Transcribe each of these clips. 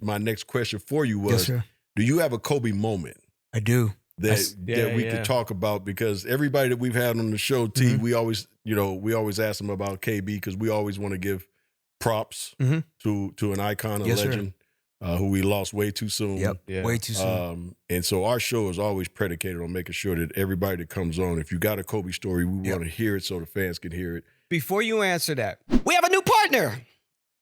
my next question for you was, Yes, sir. do you have a Kobe moment I do. that we could talk about? Because everybody that we've had on the show, T, Mhm. we always ask them about KB because we always want to give props Mhm. to an icon, a Yes, sir. legend, who we lost way too soon. Yep. Yeah. Way too soon. And so our show is always predicated on making sure that everybody that comes on, if you got a Kobe story, we want to hear it so the fans can hear it. Before you answer that, we have a new partner.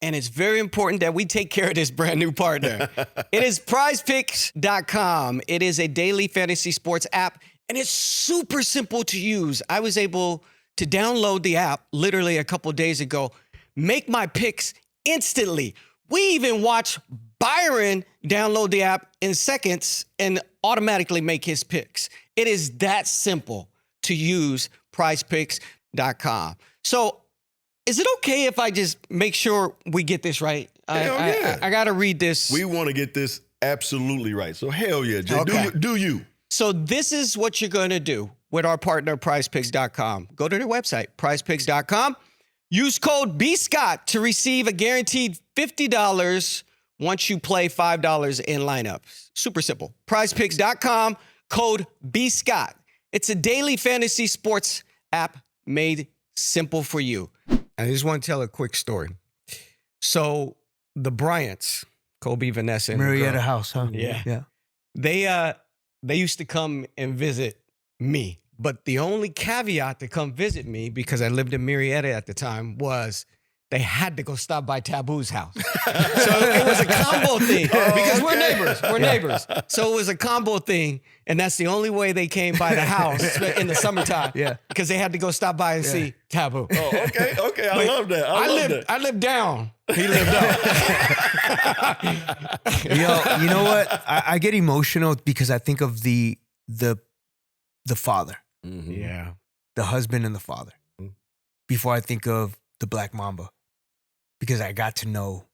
And it's very important that we take care of this brand new partner. It is PrizePicks.com. It is a daily fantasy sports app, and it's super simple to use. I was able to download the app literally a couple days ago, make my picks instantly. We even watch Byron download the app in seconds and automatically make his picks. It is that simple to use PrizePicks.com. So, is it okay if I just make sure we get this right? I got to read this. We want to get this absolutely right. So hell yeah, Jay. Okay. Do you? So this is what you're going to do with our partner, PrizePicks.com. Go to their website, PrizePicks.com. Use code BScott to receive a guaranteed $50 once you play $5 in lineups. Super simple. PrizePicks.com, code BScott. It's a daily fantasy sports app made simple for you. I just want to tell a quick story. So the Bryants, Kobe, Vanessa, and the Marietta girl, House, huh? Yeah. Yeah. they used to come and visit me. But the only caveat to come visit me, because I lived in Marietta at the time, was they had to go stop by Taboo's house. So it was a combo thing because we're neighbors. We're neighbors. So it was a combo thing. And that's the only way they came by the house in the summertime. Yeah. Because they had to go stop by and see Taboo. Oh, okay. I love that. I lived down. He lived up. You know what? I get emotional because I think of the father, Mm-hmm. Yeah. the husband and the father, before I think of the Black Mamba, because I got to know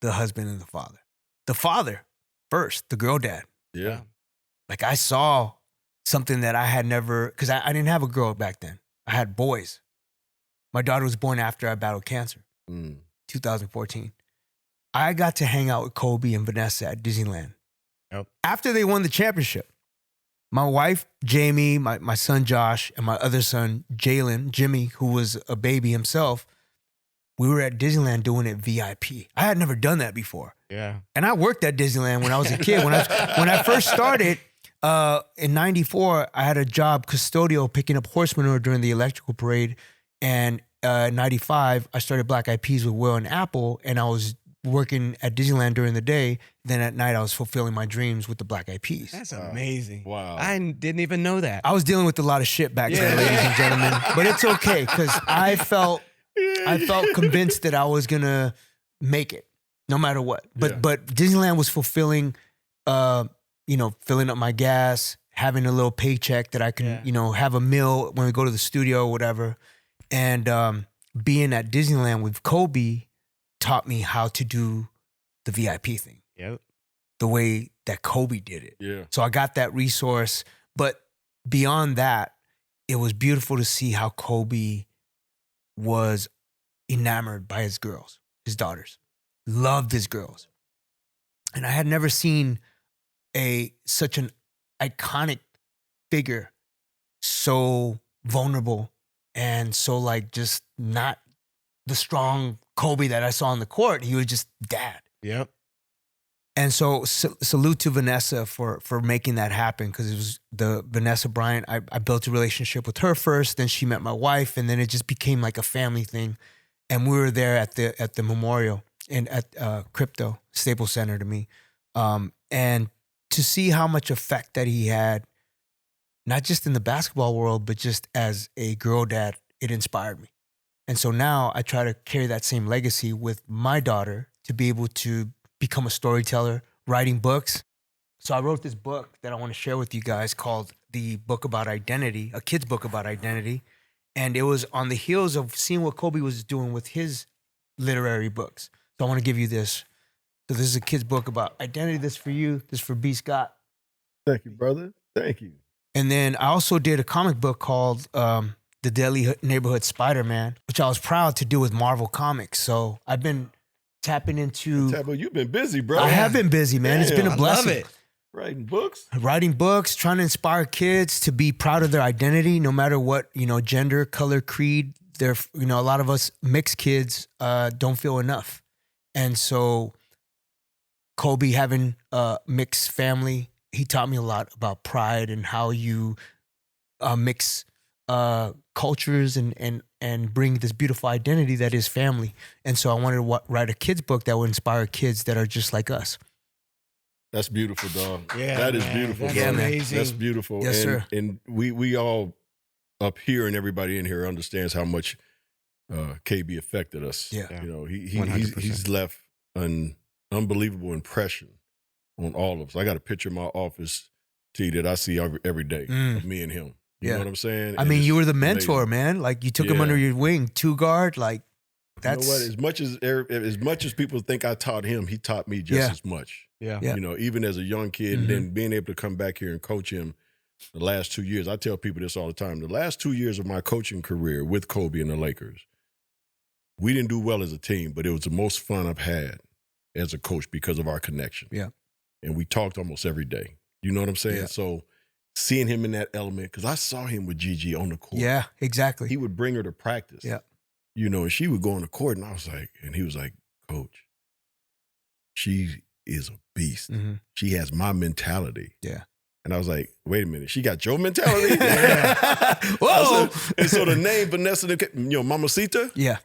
the husband and the father. The father first, the girl dad. Yeah. Like I saw something that I had never, because I didn't have a girl back then. I had boys. My daughter was born after I battled cancer, 2014. I got to hang out with Kobe and Vanessa at Disneyland. Yep. After they won the championship, my wife, Jamie, my son, Josh, and my other son, Jalen, Jimmy, who was a baby himself, we were at Disneyland doing it VIP. I had never done that before. Yeah. And I worked at Disneyland when I was a kid. When I first started in '94, I had a job custodial picking up horse manure during the electrical parade. And in '95, I started Black Eyed Peas with Will and Apple, and I was working at Disneyland during the day. Then at night, I was fulfilling my dreams with the Black Eyed Peas. That's amazing. Wow. I didn't even know that. I was dealing with a lot of shit back then, ladies and gentlemen. But it's okay, because I felt convinced that I was gonna make it, no matter what. But Disneyland was fulfilling, filling up my gas, having a little paycheck that I can, have a meal when we go to the studio or whatever. And being at Disneyland with Kobe taught me how to do the VIP thing. Yep. The way that Kobe did it. Yeah. So I got that resource. But beyond that, it was beautiful to see how Kobe was enamored by his girls, his daughters, loved his girls. And I had never seen such an iconic figure so vulnerable and so like just not the strong Kobe that I saw on the court. He was just dad. Yep. And so salute to Vanessa for making that happen, because it was the Vanessa Bryant. I built a relationship with her first, then she met my wife, and then it just became like a family thing. And we were there at the memorial and at Crypto Staples Center to me, and to see how much effect that he had, not just in the basketball world, but just as a girl dad, it inspired me. And so now I try to carry that same legacy with my daughter to be able to become a storyteller, writing books. So I wrote this book that I want to share with you guys called The Book About Identity, a kid's book about identity. And it was on the heels of seeing what Kobe was doing with his literary books. So I want to give you this. So this is a kid's book about identity. This for you. This for B. Scott. Thank you, brother. Thank you. And then I also did a comic book called The Deadly Neighborhood Spider-Man, which I was proud to do with Marvel Comics. So I've been tapping into. Taboo, you've been busy, bro. I have been busy, man. It's been Damn, a I blessing. love it. Writing books. Writing books, trying to inspire kids to be proud of their identity, no matter what, gender, color, creed. A lot of us mixed kids don't feel enough. And so Kobe, having a mixed family, he taught me a lot about pride and how you mix cultures and bring this beautiful identity that is family. And so I wanted to write a kid's book that would inspire kids that are just like us. That's beautiful, dog. Yeah, that is man. beautiful. That's dog. amazing. That's beautiful. Yes, sir. And we all up here and everybody in here understands how much KB affected us. Yeah. He's left an unbelievable impression on all of us. I got a picture in my office, T, that I see every day of me and him. You know what I'm saying? I mean, you were the mentor, man. Like you took him under your wing, 2-guard. Like that's you know what? As much as people think I taught him, he taught me just as much. Yeah. Even as a young kid, and then being able to come back here and coach him the last 2 years. I tell people this all the time. The last 2 years of my coaching career with Kobe and the Lakers, we didn't do well as a team, but it was the most fun I've had as a coach because of our connection. Yeah. And we talked almost every day. You know what I'm saying? Yeah. So seeing him in that element, because I saw him with Gigi on the court. Yeah, exactly. He would bring her to practice. Yeah. And she would go on the court, and he was like, Coach, she is a beast. Mm-hmm. She has my mentality. Yeah. And I was like, wait a minute, she got your mentality? Whoa. And so the name Vanessa, Mamacita. Yeah.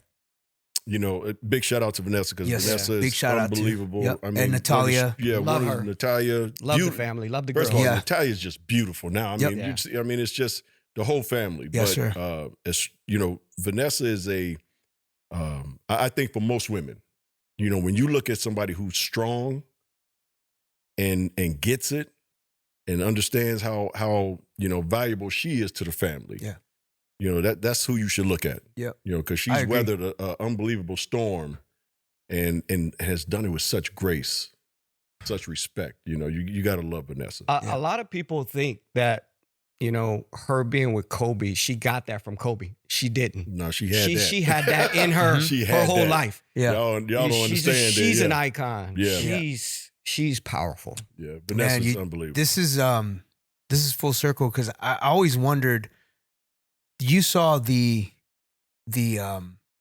Big shout out to Vanessa because Vanessa Big is shout unbelievable. Out to. Yep. And Natalia. Love her. Natalia. Love the family. Love the girl. First of all, Natalia is just beautiful now. It's just the whole family. Yes, but, sir. Vanessa is I think for most women, when you look at somebody who's strong and gets it and understands how valuable she is to the family. Yeah. That's who you should look at. Yeah. Because she's weathered an unbelievable storm and has done it with such grace, such respect. You got to love Vanessa. A lot of people think that, her being with Kobe, she got that from Kobe. She didn't. No, she had that. She had that in her her whole life. Yeah. Y'all don't understand. She's an icon. Yeah. She's powerful. Yeah. Vanessa's unbelievable. This is full circle because I always wondered. You saw the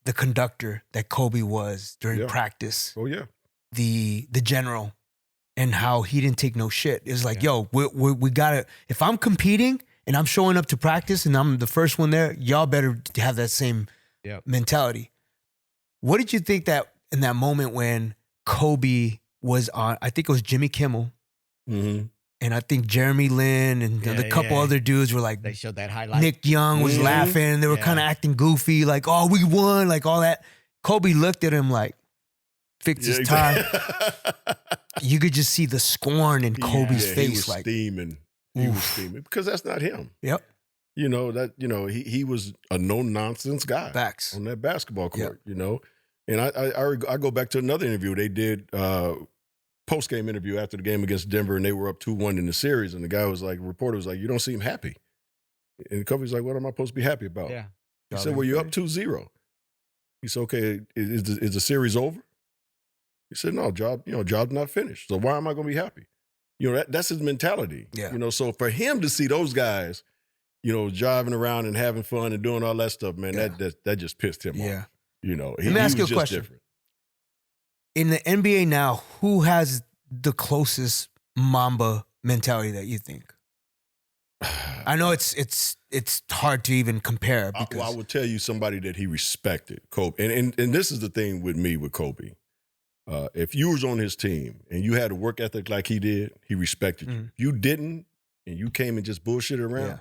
conductor that Kobe was during practice. Oh yeah. The general, and how he didn't take no shit. It was like, yo, we gotta. If I'm competing and I'm showing up to practice and I'm the first one there, y'all better have that same mentality. What did you think that in that moment when Kobe was on? I think it was Jimmy Kimmel. Mm-hmm. And I think Jeremy Lin and the couple other dudes were like, they showed that highlight. Nick Young was laughing. They were kind of acting goofy, like, oh, we won, like all that. Kobe looked at him like, fixed his tie. You could just see the scorn in Kobe's face. He was like steaming. He was steaming because that's not him. Yep. He was a no-nonsense guy. Facts. On that basketball court, And I go back to another interview they did, post-game interview after the game against Denver, and they were up 2-1 in the series, and the guy was like, reporter was like, you don't seem happy. And Kobe's like, what am I supposed to be happy about? Yeah. He said, well, you're up 2-0. He said, okay, is the series over? He said, no, job's not finished. So why am I going to be happy? That's his mentality. Yeah. So for him to see those guys, driving around and having fun and doing all that stuff, man, that just pissed him off. Let me ask you a question. Different. In the NBA now, who has the closest Mamba mentality that you think? I know it's hard to even compare. Because I would tell you somebody that he respected, Kobe. And this is the thing with me with Kobe. If you was on his team and you had a work ethic like he did, he respected you. If you didn't, and you came and just bullshitted around,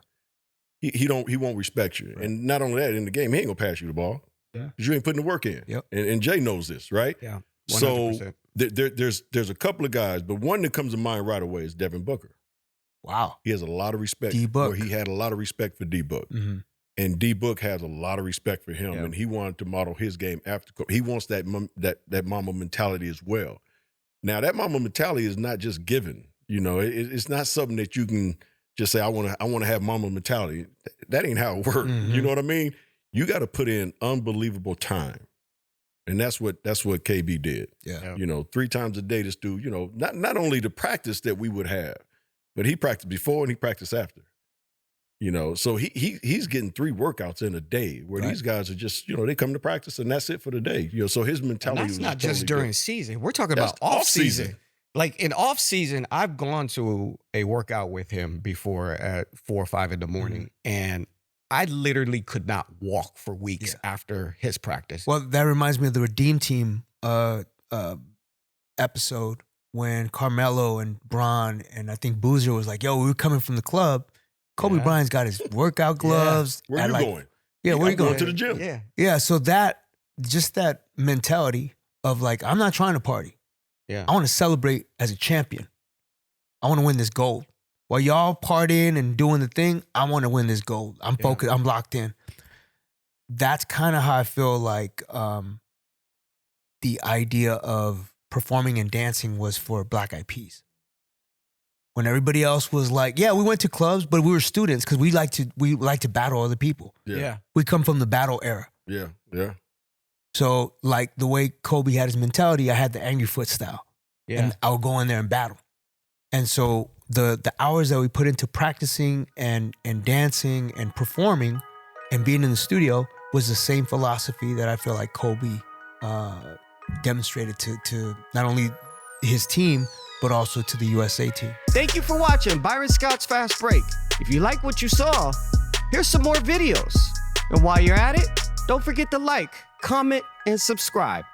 he won't respect you. Right. And not only that, in the game, he ain't gonna pass you the ball. Yeah. Because you ain't putting the work in. Yep. And Jay knows this, right? Yeah. 100%. So there's a couple of guys, but one that comes to mind right away is Devin Booker. Wow. He has a lot of respect. D-Book. Or he had a lot of respect for D-Book. Mm-hmm. And D-Book has a lot of respect for him, and he wanted to model his game after Kobe. He wants that Mamba mentality as well. Now, that Mamba mentality is not just given. It's not something that you can just say, I want to have Mamba mentality. That ain't how it works. Mm-hmm. You know what I mean? You got to put in unbelievable time And that's what KB did. Yeah. You know, 3 times a day, this dude, you know, not only the practice that we would have, but he practiced before and he practiced after. You know, so he's getting 3 workouts in a day where these guys are just, you know, they come to practice and that's it for the day. You know, so his mentality And that's was not just totally during different. season. We're talking about off season. Like in off season, I've gone to a workout with him before at 4 or 5 in the morning, and I literally could not walk for weeks after his practice. Well, that reminds me of the Redeem Team episode when Carmelo and Bron and I think Boozer was like, "Yo, we were coming from the club. Kobe Bryant's got his workout gloves. Where you going? Yeah, where you going? To the gym. Yeah. Yeah, so that mentality of like, I'm not trying to party. Yeah. I want to celebrate as a champion. I want to win this gold. While y'all partying and doing the thing, I want to win this gold. I'm focused. I'm locked in. That's kind of how I feel like the idea of performing and dancing was for Black Eyed Peas. When everybody else was like, yeah, we went to clubs, but we were students because we like to battle other people. Yeah. We come from the battle era. Yeah. Yeah. So like the way Kobe had his mentality, I had the angry foot style. Yeah. And I would go in there and battle. And so the hours that we put into practicing and dancing and performing and being in the studio was the same philosophy that I feel like Kobe demonstrated to not only his team, but also to the USA team. Thank you for watching Byron Scott's Fast Break. If you like what you saw, here's some more videos. And while you're at it, don't forget to like, comment, and subscribe.